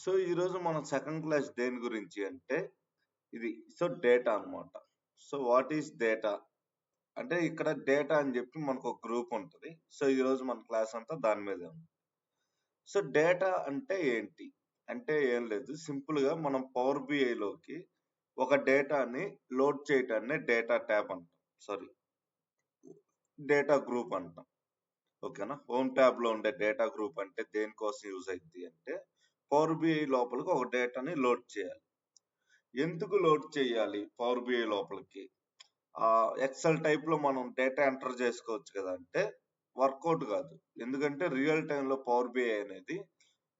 So ఈరోజు మనం second class దేని గురించి అంటే ఇది డేటా అన్నమాట. సో వాట్ ఈస్ డేటా అంటే ఇక్కడ డేటా అని చెప్పి మనకు ఒక గ్రూప్ ఉంటుంది. సో ఈరోజు మన క్లాస్ అంతా దాని మీదే ఉంది. సో డేటా అంటే ఏంటి అంటే ఏం లేదు, సింపుల్ గా మనం పవర్ బిఐలోకి ఒక డేటాని లోడ్ చేయటాన్ని డేటా ట్యాబ్ అంటాం, సారీ డేటా గ్రూప్ అంటాం. ఓకేనా, హోమ్ ట్యాబ్ లో ఉండే డేటా గ్రూప్ అంటే దేనికోసం యూజ్ అవుతుంది అంటే పవర్ బిఐ లోపలికి ఒక డేటాని లోడ్ చేయాలి. ఎందుకు లోడ్ చేయాలి పవర్ బిఐ లోపలికి? ఎక్సెల్ టైప్ లో మనం డేటా ఎంటర్ చేసుకోవచ్చు కదా అంటే వర్కౌట్ కాదు. ఎందుకంటే రియల్ టైంలో పవర్ బిఐ అనేది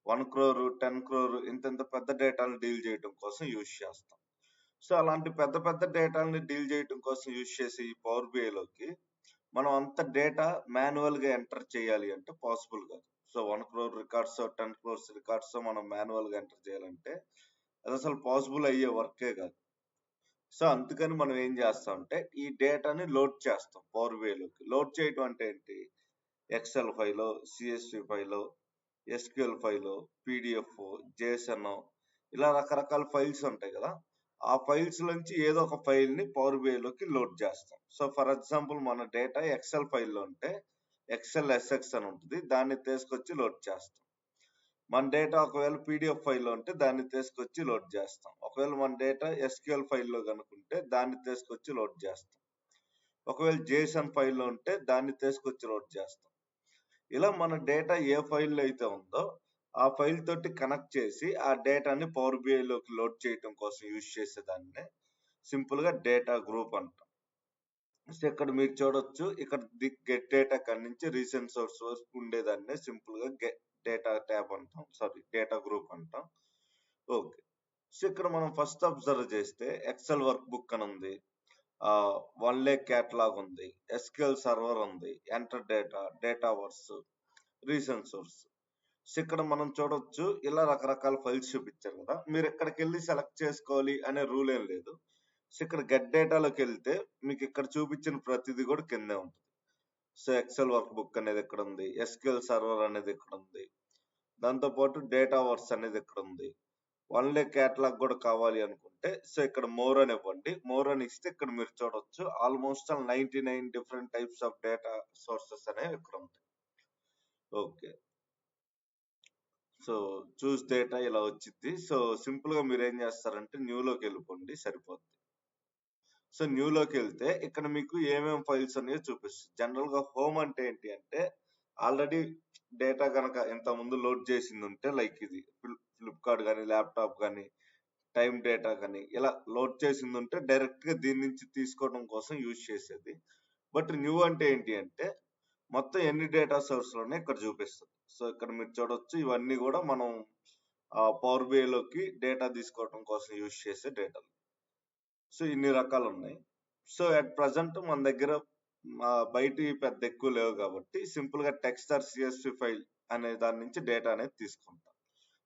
1 crore 10 crore ఇంత పెద్ద డేటాను డీల్ చేయడం కోసం యూజ్ చేస్తాం. సో అలాంటి పెద్ద పెద్ద డేటాని డీల్ చేయడం కోసం యూజ్ చేసే ఈ పవర్ బిఐలోకి మనం అంత డేటా మాన్యువల్ గా ఎంటర్ చేయాలి అంటే పాసిబుల్ కాదు. So 1 crore records 10 crores records మనం మాన్యువల్ గా ఎంటర్ చేయాలంటే అది అసలు పాసిబుల్ అయ్యే వర్కే కాదు. సో అందుకని మనం ఏం చేస్తామంటే ఈ డేటాని లోడ్ చేస్తాం పవర్ బిఐలోకి. లోడ్ చేయడం అంటే ఏంటి? ఎక్సెల్ ఫైలో, సిఎస్వి ఫైలో, ఎస్క్యూఎల్ ఫైలో, పీడిఎఫ్, జేసన్ ఇలా రకరకాల ఫైల్స్ ఉంటాయి కదా. ఆ ఫైల్స్ నుంచి ఏదో ఒక ఫైల్ ని పవర్ బిఐలోకి లోడ్ చేస్తాం. సో ఫర్ ఎగ్జాంపుల్ మన డేటా ఎక్సెల్ ఫైల్లో ఉంటే ఎక్సెల్ ఎస్ఎక్స్ అని ఉంటుంది, దాన్ని తీసుకొచ్చి లోడ్ చేస్తాం. మన డేటా ఒకవేళ పీడిఎఫ్ ఫైల్లో ఉంటే దాన్ని తీసుకొచ్చి లోడ్ చేస్తాం. ఒకవేళ మన డేటా ఎస్క్యూఎల్ ఫైల్లో కనుకుంటే దాన్ని తీసుకొచ్చి లోడ్ చేస్తాం. ఒకవేళ జేసన్ ఫైల్లో ఉంటే దాన్ని తీసుకొచ్చి లోడ్ చేస్తాం. ఇలా మన డేటా ఏ ఫైల్లో అయితే ఉందో ఆ ఫైల్ తోటి కనెక్ట్ చేసి ఆ డేటాని పవర్ బిఐలోకి లోడ్ చేయడం కోసం యూజ్ చేసేదాన్ని సింపుల్ గా డేటా గ్రూప్ అంటాం. సో ఇక్కడ మీరు చూడొచ్చు, ఇక్కడ గెట్ డేటా కాడి నుంచి రీసెంట్ సోర్స్ వరకు ఉండేదాన్ని సింపుల్ గా డేటా ట్యాబ్ అంటాం, సారీ డేటా గ్రూప్ అంటాం. ఓకే, సో ఇక్కడ మనం ఫస్ట్ అబ్జర్వ్ చేస్తే ఎక్సెల్ వర్క్ బుక్ అని ఉంది, 1 lakh క్యాటలాగ్ ఉంది, ఎస్క్యూఎల్ సర్వర్ ఉంది, enter data, Dataverse, recent sources. So ఇక్కడ మనం చూడొచ్చు ఇలా రకరకాల ఫైల్స్ చూపించారు కదా. మీరు ఎక్కడికి వెళ్ళి సెలెక్ట్ చేసుకోవాలి అనే రూల్ ఏం లేదు. సో ఇక్కడ గెట్ డేటాలోకి వెళ్తే మీకు ఇక్కడ చూపించిన ప్రతిదీ కూడా కిందే ఉంటుంది. సో ఎక్సెల్ వర్క్ బుక్ అనేది ఇక్కడ ఉంది, ఎస్క్యూఎల్ సర్వర్ అనేది ఇక్కడ ఉంది, దాంతో పాటు డేటా వర్స్ అనేది ఇక్కడ ఉంది. 1 lakh క్యాటలాగ్ కూడా కావాలి అనుకుంటే సో ఇక్కడ మోర్ అని ఇవ్వండి. మోర్ అని ఇస్తే ఇక్కడ మీరు చూడొచ్చు almost 99 different types of data sources అనేవి ఇక్కడ ఉంటాయి. ఓకే, సో చూస్ డేటా ఇలా వచ్చింది. సో సింపుల్ గా మీరు ఏం చేస్తారంటే న్యూలోకి వెళ్ళిపోండి, సరిపోద్ది. సో న్యూలోకి వెళ్తే ఇక్కడ మీకు ఏమేమి ఫైల్స్ అనేవి చూపిస్తుంది. జనరల్ గా హోమ్ అంటే ఏంటి అంటే ఆల్రెడీ డేటా కనుక ఇంత ముందు లోడ్ చేసింది ఉంటే లైక్ ఇది ఫ్లిప్కార్ట్ కానీ ల్యాప్టాప్ కానీ టైం డేటా కానీ ఇలా లోడ్ చేసింది ఉంటే డైరెక్ట్ గా దీని నుంచి తీసుకోవడం కోసం యూజ్ చేసేది. బట్ న్యూ అంటే ఏంటి అంటే మొత్తం ఎన్ని డేటా సోర్స్ లోనే ఇక్కడ చూపిస్తుంది. సో ఇక్కడ మీరు చూడొచ్చు ఇవన్నీ కూడా మనం పవర్ బిఐలోకి డేటా తీసుకోవడం కోసం యూజ్ చేసే డేటాలు. సో ఇన్ని రకాలు ఉన్నాయి. సో అట్ ప్రజెంట్ మన దగ్గర బయట పెద్ద ఎక్కువ లేవు కాబట్టి సింపుల్ గా టెక్స్ట్ ఆర్ సిఎస్వి ఫైల్ అనే దాని నుంచి డేటా అనేది తీసుకుంటాం.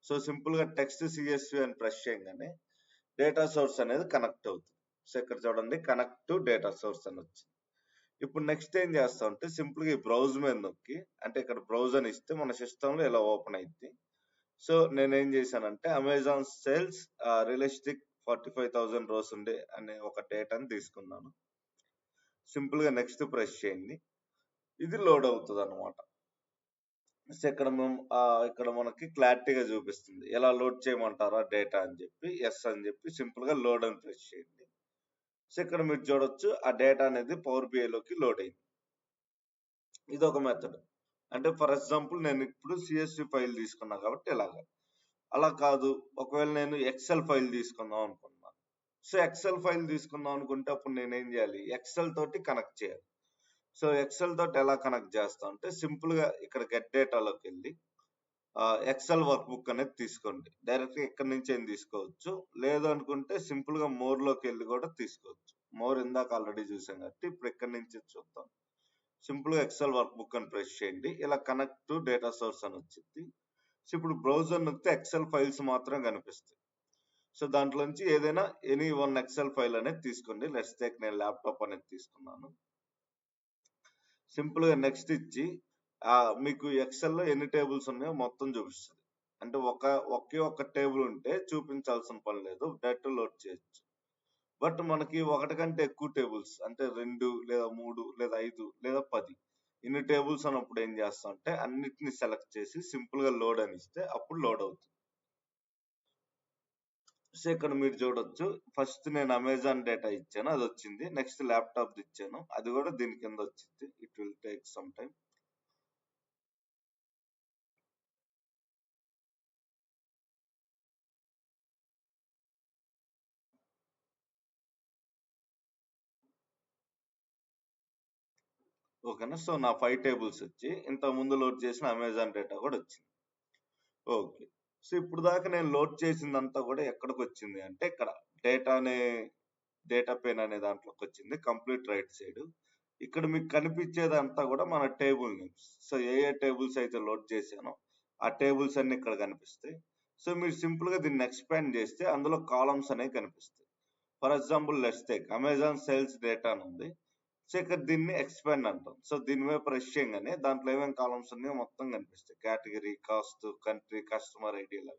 సో సింపుల్ గా టెక్స్ట్ సిఎస్వి అని ప్రెస్ చేయగానే డేటా సోర్స్ అనేది కనెక్ట్ అవుతుంది. సో ఇక్కడ చూడండి కనెక్ట్ టు డేటా సోర్స్ అని వచ్చింది. ఇప్పుడు నెక్స్ట్ ఏం చేస్తాం అంటే సింపుల్ గా ఈ బ్రౌజ్ మీద నొక్కి, అంటే ఇక్కడ బ్రౌజ్ అని ఇస్తే మన సిస్టమ్ లో ఇలా ఓపెన్ అయింది. సో నేనేం చేశానంటే అమెజాన్ సేల్స్ రియలిస్టిక్ 45,000 రోస్ ఉండే అనే ఒక డేటాని తీసుకున్నాను. సింపుల్ గా నెక్స్ట్ ప్రెస్ చేయండి, ఇది లోడ్ అవుతుంది అనమాట. సో ఇక్కడ మనకి క్లారిటీగా చూపిస్తుంది ఎలా లోడ్ చేయమంటారా డేటా అని చెప్పి. ఎస్ అని చెప్పి సింపుల్ గా లోడ్ అని ప్రెస్ చేయండి. సో ఇక్కడ మీరు చూడొచ్చు ఆ డేటా అనేది పవర్ బిఐలోకి లోడ్ అయింది. ఇది ఒక మెథడ్. అంటే ఫర్ ఎగ్జాంపుల్ నేను ఇప్పుడు సిఎస్వి ఫైల్ తీసుకున్నా కాబట్టి ఇలాగా. అలా కాదు, ఒకవేళ నేను ఎక్సెల్ ఫైల్ తీసుకుందాం అనుకున్నాను. సో ఎక్సెల్ ఫైల్ తీసుకుందాం అనుకుంటే అప్పుడు నేను ఏం చేయాలి? ఎక్సెల్ తోటి కనెక్ట్ చేయాలి. సో ఎక్సెల్ తోటి ఎలా కనెక్ట్ చేస్తాం అంటే సింపుల్ గా ఇక్కడ గెట్ డేటాలోకి వెళ్ళి ఎక్సెల్ వర్క్ బుక్ అనేది తీసుకోండి. డైరెక్ట్ గా ఇక్కడ నుంచి ఏం తీసుకోవచ్చు, లేదు అనుకుంటే సింపుల్ గా మోర్ లోకి వెళ్ళి కూడా తీసుకోవచ్చు. మోర్ ఇందాక ఆల్రెడీ చూసాం కాబట్టి ఇప్పుడు ఇక్కడ నుంచి చూద్దాం. సింపుల్ గా ఎక్సెల్ వర్క్ బుక్ అని ప్రెస్ చేయండి, ఇలా కనెక్ట్ టు డేటా సోర్స్ అని వచ్చింది. సో ఇప్పుడు బ్రౌజర్ నొక్కితే ఎక్సెల్ ఫైల్స్ మాత్రం కనిపిస్తాయి. సో దాంట్లోంచి ఏదైనా ఎనీ వన్ ఎక్సెల్ ఫైల్ అనేది తీసుకోండి. లెట్స్ టేక్ నేను ల్యాప్టాప్ అనేది తీసుకున్నాను. సింపుల్ గా నెక్స్ట్ ఇచ్చి మీకు ఎక్సెల్ లో ఎన్ని టేబుల్స్ ఉన్నాయో మొత్తం చూపిస్తుంది. అంటే ఒకే ఒక్క టేబుల్ ఉంటే చూపించాల్సిన పని లేదు. డైరెక్ట్ లోడ్ చేయొచ్చు. బట్ మనకి ఒకటి కంటే ఎక్కువ టేబుల్స్ అంటే 2 లేదా 3 లేదా 5 లేదా 10 ఇన్ని టేబుల్స్ అన్నప్పుడు ఏం చేస్తామంటే అన్నిటిని సెలెక్ట్ చేసి సింపుల్ గా లోడ్ అని ఇస్తే అప్పుడు లోడ్ అవుతుంది. సో ఇక్కడ మీరు చూడొచ్చు. ఫస్ట్ నేను అమెజాన్ డేటా ఇచ్చాను, అది వచ్చింది. నెక్స్ట్ ల్యాప్టాప్ ఇచ్చాను, అది కూడా దీని కింద వచ్చింది. It will take some time. ఓకేనా. సో నా 5 టేబుల్స్ వచ్చి ఇంతకు ముందు లోడ్ చేసిన అమెజాన్ డేటా కూడా వచ్చింది. ఓకే. సో ఇప్పుడు దాకా నేను లోడ్ చేసిందంతా కూడా ఎక్కడికి వచ్చింది అంటే ఇక్కడ డేటా అనే డేటా పేన్ అనే దాంట్లోకి వచ్చింది. Complete right side. ఇక్కడ మీకు కనిపించేదంతా కూడా మన టేబుల్ నేమ్స్. సో ఏ టేబుల్స్ అయితే లోడ్ చేశానో ఆ టేబుల్స్ అన్ని ఇక్కడ కనిపిస్తాయి. సో మీరు సింపుల్ గా దీన్ని ఎక్స్పాండ్ చేస్తే అందులో కాలమ్స్ అనేవి కనిపిస్తాయి. For example let's take Amazon sales data అని ఉంది. సో ఇక్కడ దీన్ని ఎక్స్పాండ్ అంటాం. సో దీని మీద ప్రెస్ చేయగానే దాంట్లో ఏమేమి కాలమ్స్ ఉన్నాయో మొత్తం కనిపిస్తాయి. Category, cost, country, customer ID ఇలా.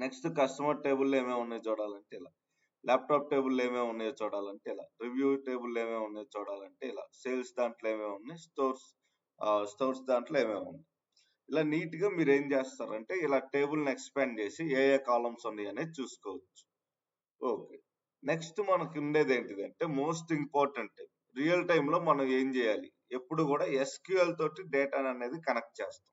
నెక్స్ట్ కస్టమర్ టేబుల్ ఏమేమి ఉన్నాయో చూడాలంటే ఇలా. ల్యాప్టాప్ టేబుల్ ఏమేమి ఉన్నాయో చూడాలంటే ఇలా. రివ్యూ టేబుల్ ఏమేమి ఉన్నాయో చూడాలంటే ఇలా. సేల్స్ దాంట్లో ఏమేమి ఉన్నాయి, స్టోర్స్ దాంట్లో ఏమేమి ఉన్నాయి. ఇలా నీట్ గా మీరు ఏం చేస్తారంటే ఇలా టేబుల్ ని ఎక్స్పాండ్ చేసి ఏ కాలమ్స్ ఉన్నాయి అనేది చూసుకోవచ్చు. ఓకే. నెక్స్ట్ మనకి ఉండేది ఏంటిదంటే మోస్ట్ ఇంపార్టెంట్ రియల్ టైమ్ లో మనం ఏం చేయాలి, ఎప్పుడు కూడా ఎస్క్యూఎల్ తోటి డేటా అనేది కనెక్ట్ చేస్తాం.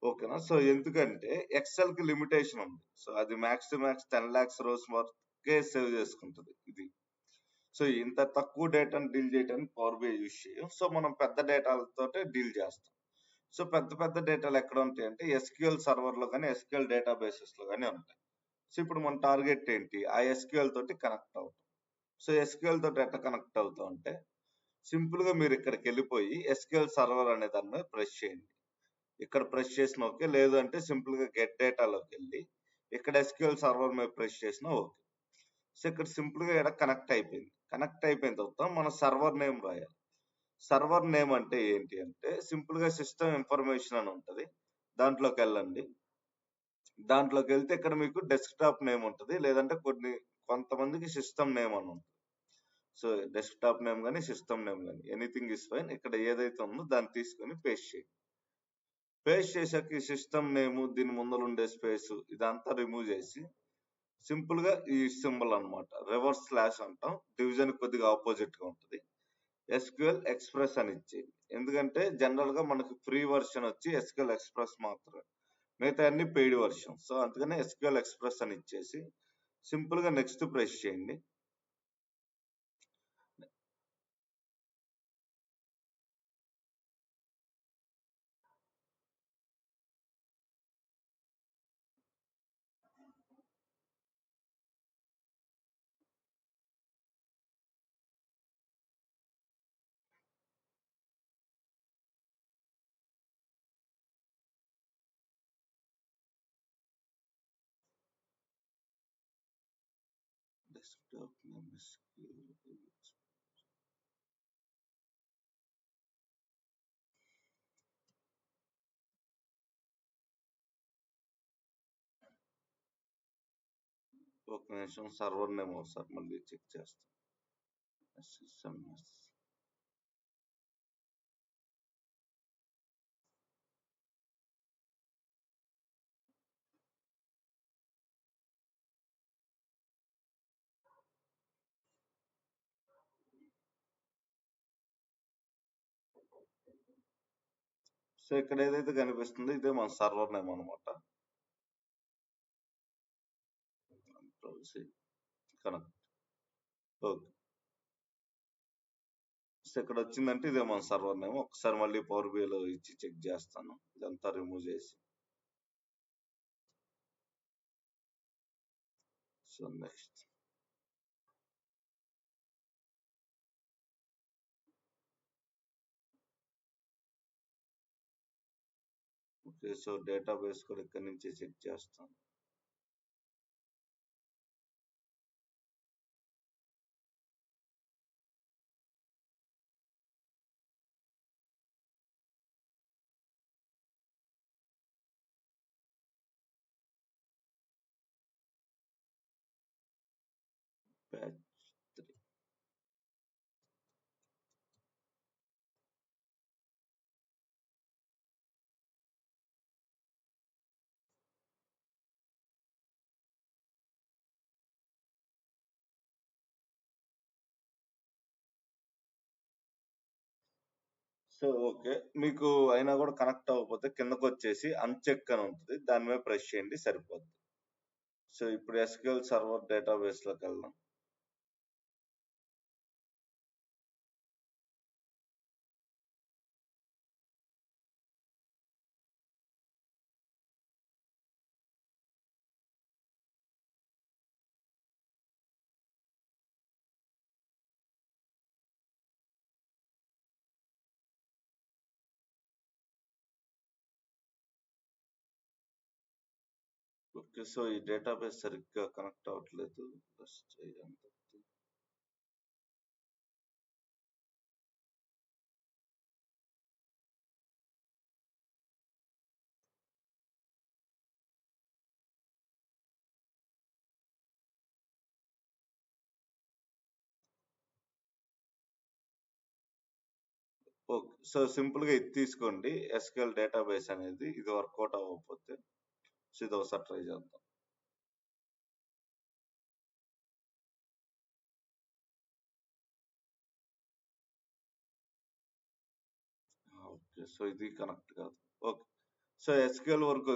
ఓకేనా. సో ఎందుకంటే ఎక్సెల్ కి లిమిటేషన్ ఉంది. సో అది max to max 10 lakhs rows వరకే సేవ్ చేసుకుంటుంది ఇది. సో ఇంత తక్కువ డేటాను డీల్ చేయడానికి పవర్ బిఐ యూజ్ చేయం. సో మనం పెద్ద డేటాలతోటే డీల్ చేస్తాం. సో పెద్ద డేటాలు ఎక్కడ ఉంటాయి అంటే ఎస్క్యూఎల్ సర్వర్ లో కానీ ఎస్క్యూఎల్ డేటా బేసెస్ లో కానీ ఉంటాయి. సో ఇప్పుడు మన టార్గెట్ ఏంటి, ఆ ఎస్క్యూఎల్ తోటి కనెక్ట్ అవుతాం. సో ఎస్క్యూఎల్ తోటి ఎట్లా కనెక్ట్ అవుతా ఉంటే సింపుల్ గా మీరు ఇక్కడికి వెళ్ళిపోయి ఎస్క్యూఎల్ సర్వర్ అనే దాని మీద ప్రెస్ చేయండి. ఇక్కడ ప్రెస్ చేసిన ఓకే, లేదు అంటే సింపుల్ గా గెట్ డేటాలోకి వెళ్ళి ఇక్కడ ఎస్క్యూఎల్ సర్వర్ మీద ప్రెస్ చేసిన ఓకే. సో ఇక్కడ సింపుల్ గా ఇక్కడ కనెక్ట్ అయిపోయింది. కనెక్ట్ అయిపోయిన తర్వాత మన సర్వర్ నేమ్ రాయాలి. సర్వర్ నేమ్ అంటే ఏంటి అంటే సింపుల్ గా సిస్టమ్ ఇన్ఫర్మేషన్ అని ఉంటది, దాంట్లోకి వెళ్ళండి. దాంట్లోకి వెళ్తే ఇక్కడ మీకు డెస్క్టాప్ నేమ్ ఉంటుంది, లేదంటే కొంతమందికి సిస్టమ్ నేమ్ అని ఉంటుంది. సో డెస్క్టాప్ నేమ్ కానీ సిస్టమ్ నేమ్ కానీ ఎనీథింగ్ ఇస్ ఫైన్. ఇక్కడ ఏదైతే ఉందో దాన్ని తీసుకొని పేస్ట్ చేయండి. పేస్ట్ చేశాక ఈ సిస్టమ్ నేమ్, దీని ముందర ఉండే స్పేస్ ఇదంతా రిమూవ్ చేసి సింపుల్ గా ఈ సింబల్ అన్నమాట రివర్స్ స్లాష్ అంటాం, డివిజన్ కొద్దిగా ఆపోజిట్ గా ఉంటుంది. ఎస్క్యూఎల్ ఎక్స్ప్రెస్ అని ఇచ్చేది. ఎందుకంటే జనరల్ గా మనకి ఫ్రీ వర్షన్ వచ్చి ఎస్క్యూఎల్ ఎక్స్ప్రెస్ మాత్రమే, మిగతా అన్ని పెయిడ్ వర్షన్. సో అందుకనే ఎస్క్యూఎల్ ఎక్స్ప్రెస్ అని ఇచ్చేసి సింపుల్ గా నెక్స్ట్ ప్రెస్ చేయండి. డెస్క్టాప్ నేమ్ ఒక నిమిషం, సర్వర్ నేమ్ ఒకసారి మళ్ళీ చెక్ చేస్తాం. SSMS. సో ఇక్కడ ఏదైతే కనిపిస్తుందో ఇదే మన సర్వర్ నేమ్ అనమాట. కనెక్ట్. ఓకే. సో ఇక్కడ వచ్చిందంటే ఇదే మన సర్వర్ నేమ్. ఒకసారి మళ్ళీ పవర్ బిఐలో ఇచ్చి చెక్ చేస్తాను, ఇదంతా రిమూవ్ చేసి. So next okay. So database కూడా ఇక్కడ నుంచి చెక్ చేస్తాను. బ్యాచ్ 3. So okay. మీకు అయినా కూడా కనెక్ట్ అవ్వకపోతే కిందకొచ్చేసి అన్‌చెక్ అని ఉంటది. దాని మీద ప్రెస్ చేయండి సరిపోద్ది. సో ఇప్పుడు SQL సర్వర్ డేటాబేస్‌లోకెళ్దాం. ఓకే. సో ఈ డేటాబేస్ సరిగ్గా కనెక్ట్ అవ్వట్లేదు. ప్రెస్ చేయండి. ఓకే. సో సింపుల్‌గా ఇది తీసుకోండి. SQL డేటాబేస్ అనేది. ఇది వర్కౌట్ అవ్వకపోతే సో ఇది ఒకసారి ట్రై చేద్దాం. ఓకే. సో ఇది కనెక్ట్ కాదు. ఓకే. సో SQL వరకు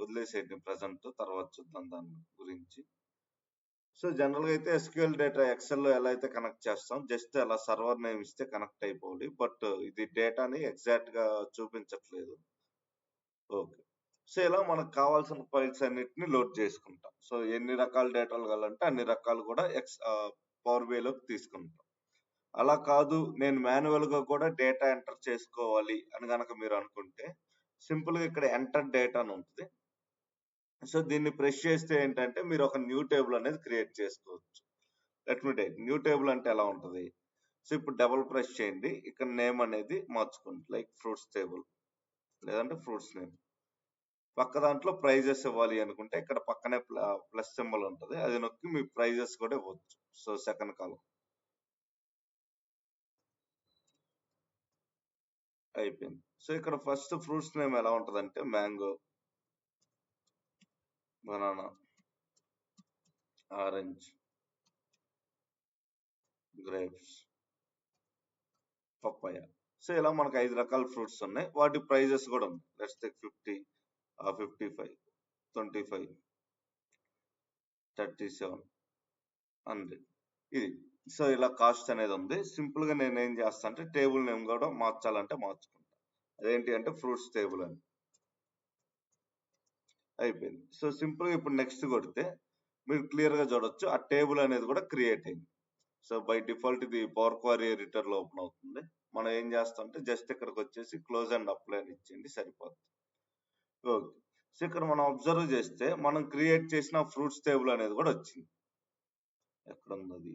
వదిలేసేయండి ప్రెజెంట్. తర్వాత చూద్దాం దాని గురించి. సో జనరల్‌గా అయితే SQL డేటా ఎక్సెల్‌లో ఎలా అయితే కనెక్ట్ చేస్తాం, జస్ట్ అలా సర్వర్ నేమ్ ఇస్తే కనెక్ట్ అయిపోవాలి. బట్ ఇది డేటాని ఎగ్జాక్ట్‌గా చూపించట్లేదు. ఓకే. సో ఇలా మనకు కావాల్సిన ఫైల్స్ అన్నిటిని లోడ్ చేసుకుంటాం. సో ఎన్ని రకాల డేటాలు కావాలంటే అన్ని రకాలు కూడా పవర్ బిఐలోకి తీసుకుంటాం. అలా కాదు నేను మాన్యువల్‌గా కూడా డేటా ఎంటర్ చేసుకోవాలి అని గనక మీరు అనుకుంటే సింపుల్‌గా ఇక్కడ ఎంటర్ డేటా అని ఉంటది. సో దీన్ని ప్రెస్ చేస్తే ఏంటంటే మీరు ఒక న్యూ టేబుల్ అనేది క్రియేట్ చేసుకోవచ్చు. Let me take new table అంటే ఎలా ఉంటది? సో ఇప్పుడు డబుల్ ప్రెస్ చేయండి. ఇక్కడ నేమ్ అనేది మార్చుకోండి. లైక్ ఫ్రూట్స్ టేబుల్ లేదంటే ఫ్రూట్స్ నేమ్. పక్క దాంట్లో ప్రైజెస్ ఇవ్వాలి అనుకుంటే ఇక్కడ పక్కనే ప్లస్ సింబల్ ఉంటది. అది నొక్కి మీ ప్రైజెస్ కూడా ఇవ్వచ్చు. సో సెకండ్ కాలమ్ అయిపోయింది. సో ఇక్కడ ఫస్ట్ ఫ్రూట్స్ నేమ్ ఎలా ఉంటదంటే mango, banana, orange, grapes, papaya. So ఇలా మనకు 5 రకాల ఫ్రూట్స్ ఉన్నాయి. వాటి ప్రైజెస్ కూడా ఉన్నాయి. లెట్స్ టేక్ 50, 55, 25, 37, 100 ఇది. సో ఇలా కాస్ట్ అనేది ఉంది. సింపుల్ గా నేను ఏం చేస్తా అంటే టేబుల్ నేమ్ కూడా మార్చాలంటే మార్చుకుంటా. అదేంటి అంటే ఫ్రూట్స్ టేబుల్ అని అయిపోయింది. సో సింపుల్ గా ఇప్పుడు నెక్స్ట్ కొడితే మీరు క్లియర్ గా చూడొచ్చు ఆ టేబుల్ అనేది కూడా క్రియేట్ అయింది. సో బై డిఫాల్ట్ ఇది పవర్ క్వారీ ఎడిటర్ లో ఓపెన్ అవుతుంది. మనం ఏం చేస్తాం అంటే జస్ట్ ఇక్కడికి వచ్చేసి క్లోజ్ అండ్ అప్లై అని ఇచ్చేయండి సరిపోతుంది. ఓకే. సో ఇక్కడ మనం అబ్జర్వ్ చేస్తే మనం క్రియేట్ చేసిన ఫ్రూట్స్ టేబుల్ అనేది కూడా వచ్చింది. ఎక్కడున్నది?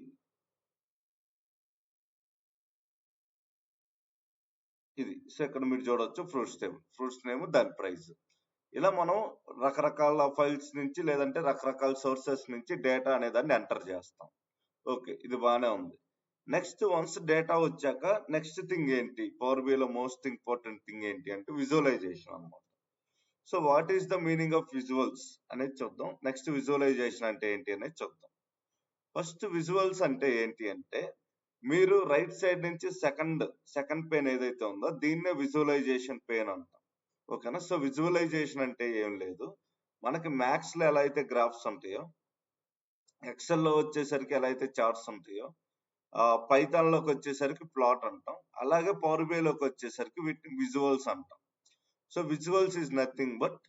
ఇది. సో ఇక్కడ మీరు చూడొచ్చు ఫ్రూట్స్ టేబుల్. ఫ్రూట్స్ నేమ్ దాని ప్రైస్. ఇలా మనం రకరకాల ఫైల్స్ నుంచి లేదంటే రకరకాల సోర్సెస్ నుంచి డేటా అనే దాన్ని ఎంటర్ చేస్తాం. ఓకే. ఇది బానే ఉంది. నెక్స్ట్ వన్స్ డేటా వచ్చాక నెక్స్ట్ థింగ్ ఏంటి? పవర్ బిఐలో మోస్ట్ ఇంపార్టెంట్ థింగ్ ఏంటి అంటే విజువలైజేషన్ అన్నమాట. So what is the meaning of visuals అనేది చూద్దాం. నెక్స్ట్ విజువలైజేషన్ అంటే ఏంటి అనేది చూద్దాం. ఫస్ట్ విజువల్స్ అంటే ఏంటి అంటే మీరు రైట్ సైడ్ నుంచి సెకండ్ పేన్ ఏదైతే ఉందో దీన్నే విజువలైజేషన్ పేన్ అంటాం. ఓకేనా? సో విజువలైజేషన్ అంటే ఏం లేదు. మనకి మ్యాథ్స్ లో ఎలా అయితే గ్రాఫ్స్ ఉంటాయో, ఎక్సెల్ లో వచ్చేసరికి ఎలా అయితే చార్ట్స్ ఉంటాయో, పైథాన్ లోకి వచ్చేసరికి ప్లాట్ అంటాం. అలాగే పవర్ బిఐ లోకి వచ్చేసరికి వీటిని విజువల్స్ అంటాం. So visuals is nothing but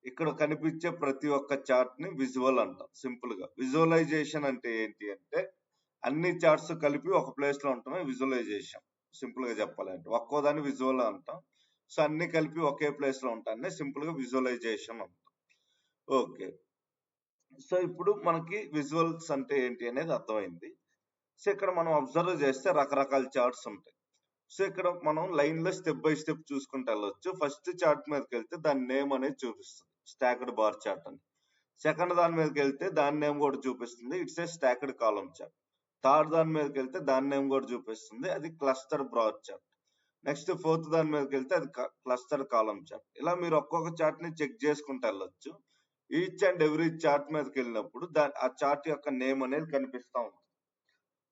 ఇక్కడ కనిపించే ప్రతి ఒక్క చార్ట్ ని విజువల్ అంటాం సింపుల్ గా. విజువలైజేషన్ అంటే ఏంటి అంటే అన్ని చార్ట్స్ కలిపి ఒక ప్లేస్ లో ఉండటమే విజువలైజేషన్. సింపుల్ గా చెప్పాలంటే ఒక్కో దాన్ని విజువల్ అంటాం. సో అన్ని కలిపి ఒకే ప్లేస్ లో ఉంటానే సింపుల్ గా విజువలైజేషన్ అంటాం. ఓకే. సో ఇప్పుడు మనకి విజువల్స్ అంటే ఏంటి అనేది అర్థమైంది. సో ఇక్కడ మనం అబ్జర్వ్ చేస్తే రకరకాల చార్ట్స్ ఉంటాయి. సో ఇక్కడ మనం లైన్ లో స్టెప్ బై స్టెప్ చూసుకుంటూ వెళ్ళొచ్చు. ఫస్ట్ చార్ట్ మీదకి వెళ్తే దాని నేమ్ అనేది చూపిస్తుంది. స్టాక్డ్ బార్ చార్ట్ అని. సెకండ్ దాని మీదకి వెళ్తే దాని నేమ్ కూడా చూపిస్తుంది, it's a stacked column chart. Third దాని మీదకి వెళ్తే దాని నేమ్ కూడా చూపిస్తుంది, అది cluster bar chart. Next fourth దాని మీదకి వెళ్తే అది క్లస్టర్ కాలమ్ చార్ట్. ఇలా మీరు ఒక్కొక్క చార్ట్ ని చెక్ చేసుకుంటూ వెళ్ళొచ్చు. ఈచ్ అండ్ ఎవ్రీ చార్ట్ మీదకి వెళ్ళినప్పుడు ఆ చార్ట్ యొక్క నేమ్ అనేది కనిపిస్తా ఉంటుంది.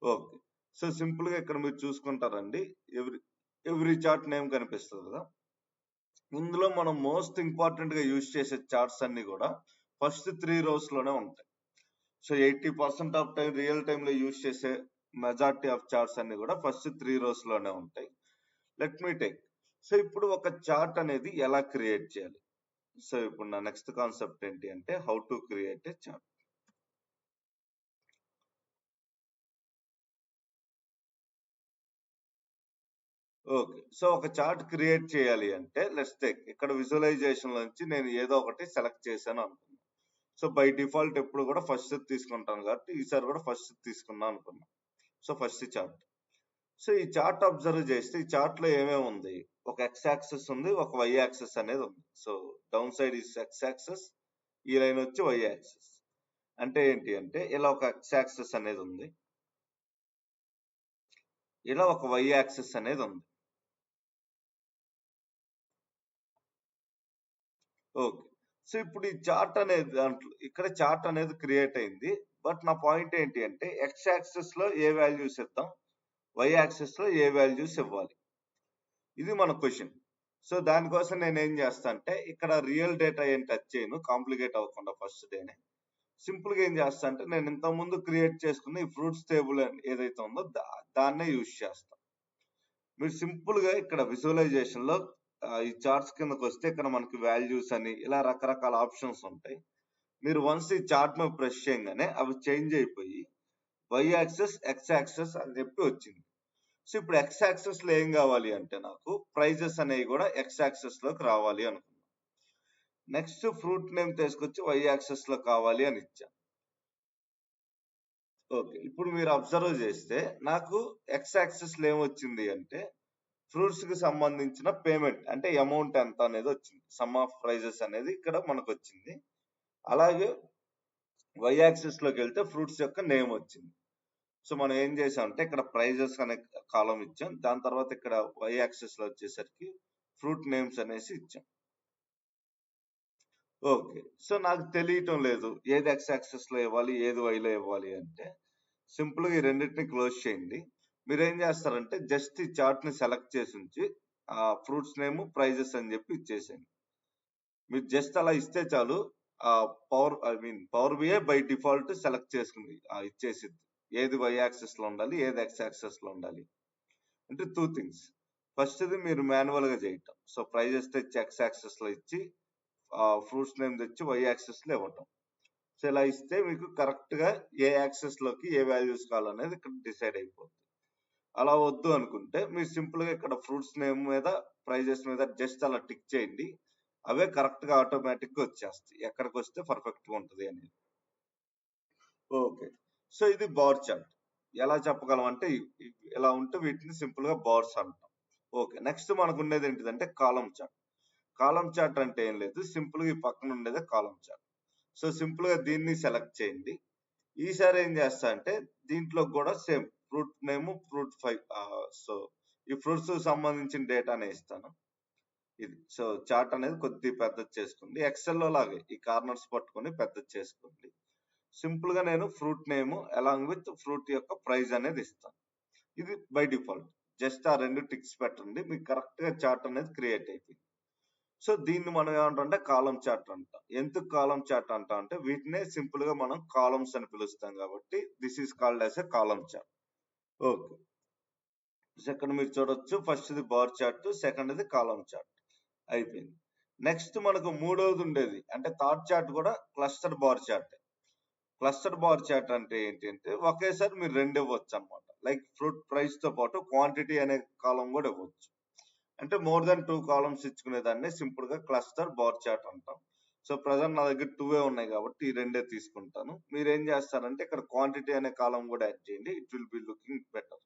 ఓకే, సో సింపుల్ గా ఇక్కడ మీరు చూసుకుంటారండి, ఎవ్రీ చార్ట్ నేమ్ కనిపిస్తుంది కదా. ఇందులో మనం మోస్ట్ ఇంపార్టెంట్ గా యూజ్ చేసే చార్ట్స్ అన్ని కూడా ఫస్ట్ 3 rows లోనే ఉంటాయి. So 80% of time real time లో యూజ్ చేసే మెజారిటీ ఆఫ్ చార్ట్స్ అన్ని కూడా ఫస్ట్ 3 rows లోనే ఉంటాయి. Let me take. సో ఇప్పుడు ఒక చార్ట్ అనేది ఎలా క్రియేట్ చేయాలి. సో ఇప్పుడు నా నెక్స్ట్ కాన్సెప్ట్ ఏంటి అంటే how to create a chart. Okay, so ఒక చార్ట్ క్రియేట్ చేయాలి అంటే లెట్స్ టేక్, ఇక్కడ విజువలైజేషన్ నుంచి నేను ఏదో ఒకటి సెలెక్ట్ చేశాను అనుకున్నాను. సో బై డిఫాల్ట్ ఎప్పుడు కూడా ఫస్ట్ తీసుకుంటాను కాబట్టి ఈసారి కూడా ఫస్ట్ తీసుకున్నాను అనుకున్నాను. So first chart. సో ఈ చార్ట్ అబ్జర్వ్ చేస్తే ఈ చార్ట్ లో ఏమేమి ఉంది, ఒక ఎక్స్ యాక్సెస్ ఉంది, ఒక వై యాక్సెస్ అనేది ఉంది. So down side is X access, ఈ లైన్ వచ్చి వై యాక్సెస్. అంటే ఏంటి అంటే ఇలా ఒక ఎక్స్ యాక్సెస్ అనేది ఉంది, ఇలా ఒక వై యాక్సెస్ అనేది ఉంది. ఓకే, సో ఇప్పుడు ఈ చార్ట్ అనేది దాంట్లో ఇక్కడ చార్ట్ అనేది క్రియేట్ అయింది. బట్ నా పాయింట్ ఏంటి అంటే ఎక్స్ యాక్సెస్ లో ఏ వాల్యూస్ ఇద్దాం, వై యాక్సెస్ లో ఏ వాల్యూస్ ఇవ్వాలి, ఇది మన క్వశ్చన్. సో దానికోసం నేను ఏం చేస్తా అంటే ఇక్కడ రియల్ డేటా ఏం టచ్ చేయను, కాంప్లికేట్ అవ్వకుండా ఫస్ట్ డేనే. సింపుల్ గా ఏం చేస్తా అంటే నేను ఇంత ముందు క్రియేట్ చేసుకున్న ఈ ఫ్రూట్స్ టేబుల్ ఏదైతే ఉందో దాన్నే యూజ్ చేస్తా. మీరు సింపుల్ గా ఇక్కడ విజువలైజేషన్ లో ఈ చార్ట్స్ కిందకి వస్తే ఇక్కడ మనకి వాల్యూస్ అని ఇలా రకరకాల ఆప్షన్స్ ఉంటాయి. మీరు వన్స్ ఈ చార్ట్ మీద ప్రెస్ చేయగానే అవి చేంజ్ అయిపోయి వై యాక్సెస్ ఎక్స్ యాక్సెస్ అని చెప్పి వచ్చింది. సో ఇప్పుడు ఎక్స్ యాక్సెస్ లో ఏం కావాలి అంటే నాకు ప్రైజెస్ అనేవి కూడా ఎక్స్ యాక్సెస్ లోకి రావాలి అనుకున్నాను. నెక్స్ట్ ఫ్రూట్ నేమ్ తీసుకొచ్చి వై యాక్సెస్ లో కావాలి అని ఇచ్చాను. ఓకే, ఇప్పుడు మీరు అబ్జర్వ్ చేస్తే నాకు ఎక్స్ యాక్సెస్ లో ఏమొచ్చింది అంటే ఫ్రూట్స్ కి సంబంధించిన పేమెంట్ అంటే అమౌంట్ ఎంత అనేది వచ్చింది, సమ్ ఆఫ్ ప్రైజెస్ అనేది ఇక్కడ మనకు వచ్చింది. అలాగే వై యాక్సెస్ లోకి వెళ్తే ఫ్రూట్స్ యొక్క నేమ్ వచ్చింది. సో మనం ఏం చేసామంటే ఇక్కడ ప్రైజెస్ అనే కాలం ఇచ్చాం, దాని తర్వాత ఇక్కడ వై యాక్సెస్ లో వచ్చేసరికి ఫ్రూట్ నేమ్స్ అనేసి ఇచ్చాం. ఓకే, సో నాకు తెలియటం లేదు ఏది ఎక్స్ యాక్సెస్ లో ఇవ్వాలి ఏది వై లో ఇవ్వాలి అంటే సింపుల్ గా ఈ రెండింటిని క్లోజ్ చేయండి. మీరు ఏం చేస్తారంటే జస్ట్ ఈ చార్ట్ ని సెలెక్ట్ చేసి ఉంచి ఆ ఫ్రూట్స్ నేమ్ ప్రైజెస్ అని చెప్పి ఇచ్చేసేయండి. మీరు జస్ట్ అలా ఇస్తే చాలు, ఆ power BI by default select చేసుకుని ఇచ్చేసిద్ది ఏది వై యాక్సెస్ లో ఉండాలి ఏది ఎక్స్ యాక్సెస్ లో ఉండాలి. అంటే 2 థింగ్స్. ఫస్ట్ ది మీరు మాన్యువల్ గా చేయటం, సో ప్రైజెస్ తెచ్చి ఎక్స్ యాక్సెస్ లో ఇచ్చి ఫ్రూట్స్ నేమ్ తెచ్చి వై యాక్సెస్ లో ఇవ్వటం. సో ఇలా ఇస్తే మీకు కరెక్ట్ గా ఏ యాక్సెస్ లోకి ఏ వాల్యూస్ కావాలనేది ఇక్కడ డిసైడ్ అయిపోతుంది. అలా వద్దు అనుకుంటే మీరు సింపుల్ గా ఇక్కడ ఫ్రూట్స్ నేమ్ మీద ప్రైజెస్ మీద జస్ట్ అలా టిక్ చేయండి, అవే కరెక్ట్ గా ఆటోమేటిక్ గా వచ్చేస్తాయి ఎక్కడికి వస్తే పర్ఫెక్ట్ గా ఉంటుంది అనేది. ఓకే, సో ఇది బార్ చార్ట్. ఎలా చెప్పగలం అంటే ఇలా ఉంటే వీటిని సింపుల్ గా బార్స్ అంటాం. ఓకే, నెక్స్ట్ మనకు ఉండేది ఏంటిదంటే కాలం చార్ట్. కాలం చార్ట్ అంటే ఏం లేదు, సింపుల్ గా ఈ పక్కన ఉండేదే కాలం చార్ట్. సో సింపుల్ గా దీన్ని సెలెక్ట్ చేయండి. ఈసారి ఏం చేస్తా అంటే దీంట్లో కూడా same fruit name fruit 5. So ఈ ఫ్రూట్స్ సంబంధించిన డేటానే ఇస్తాను. ఇది సో చార్ట్ అనేది కొద్దిగా పెద్దది చేసుకోండి, ఎక్సెల్ లో లాగే ఈ కార్నర్స్ పట్టుకొని పెద్దది చేసుకోండి. సింపుల్ గా నేను fruit name along with fruit యొక్క ప్రైస్ అనేది ఇస్తాను. ఇది బై డిఫాల్ట్. జస్ట్ ఆ 2 టిక్స్ పెట్టండి, మీకు కరెక్ట్ గా చార్ట్ అనేది క్రియేట్ అయిపోయింది. సో దీన్ని మనం ఏమంటాం కాలం చార్ట్ అంటాం. ఎందుకు కాలం చార్ట్ అంటాం అంటే వీటినే సింపుల్ గా మనం కాలమ్స్ అని పిలుస్తాం కాబట్టి this is called as a column chart. Okay, second మీరు చూడొచ్చు, first the bar chart, second the column chart అయిపోయింది. నెక్స్ట్ మనకు మూడవది ఉండేది అంటే థర్డ్ చార్ట్ కూడా cluster bar chart. Cluster bar chart అంటే ఏంటి అంటే ఒకేసారి మీరు 2 ఇవ్వచ్చు అనమాట. లైక్ ఫ్రూట్ ప్రైస్ తో పాటు క్వాంటిటీ అనే కాలం కూడా ఇవ్వచ్చు. అంటే మోర్ దెన్ 2 కాలమ్స్ ఇచ్చుకునే దాన్ని సింపుల్ గా క్లస్టర్ బార్ చార్ట్ అంటాం. సో ప్రెసెంట్ నా దగ్గర 2 ఉన్నాయి కాబట్టి ఈ 2 తీసుకుంటాను. మీరు ఏం చేస్తారంటే ఇక్కడ క్వాంటిటీ అనే కాలం కూడా యాడ్ చేయండి, it will be looking better.